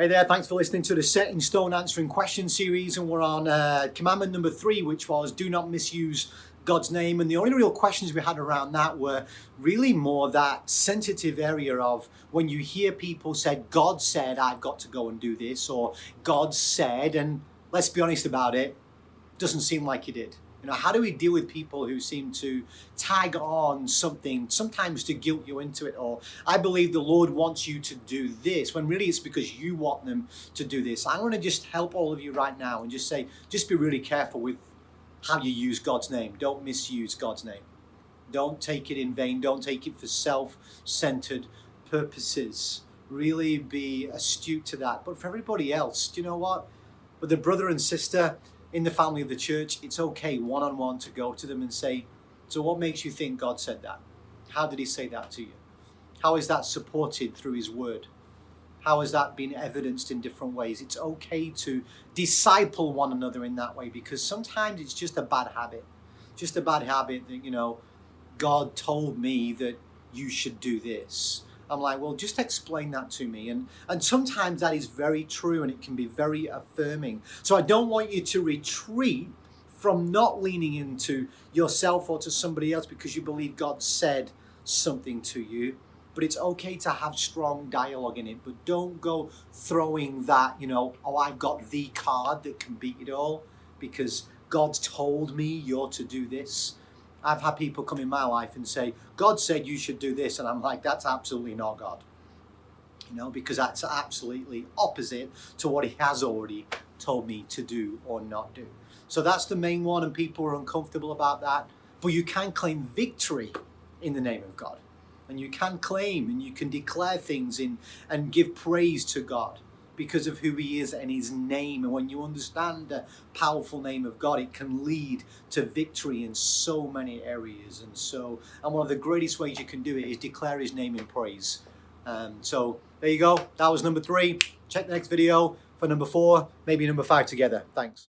Hey there, thanks for listening to the Set in Stone Answering Questions series, and we're on commandment number 3, which was do not misuse God's name. And the only real questions we had around that were really more that sensitive area of when you hear people said, God said I've got to go and do this, or God said, and let's be honest about it, doesn't seem like he did. You know, how do we deal with people who seem to tag on something, sometimes to guilt you into it, or I believe the Lord wants you to do this, when really it's because you want them to do this. I'm going to just help all of you right now and just say, just be really careful with how you use God's name. Don't misuse God's name. Don't take it in vain. Don't take it for self-centered purposes. Really be astute to that. But for everybody else, do you know what? With a brother and sister in the family of the church, it's okay one-on-one to go to them and say, so what makes you think God said that? How did he say that to you? How is that supported through his word? How has that been evidenced in different ways? It's okay to disciple one another in that way, because sometimes it's just a bad habit. Just a bad habit that, you know, God told me that you should do this. I'm like, well, just explain that to me. And sometimes that is very true, and it can be very affirming. So I don't want you to retreat from not leaning into yourself or to somebody else because you believe God said something to you. But it's okay to have strong dialogue in it. But don't go throwing that, you know, oh, I've got the card that can beat it all because God's told me you're to do this. I've had people come in my life and say, God said you should do this. And I'm like, that's absolutely not God. You know, because that's absolutely opposite to what he has already told me to do or not do. So that's the main one, and people are uncomfortable about that. But you can claim victory in the name of God. And you can claim and you can declare things in and give praise to God because of who he is and his name. And when you understand the powerful name of God, it can lead to victory in so many areas. And one of the greatest ways you can do it is declare his name in praise. So there you go. That was number 3. Check the next video for number 4, maybe number 5 together. Thanks.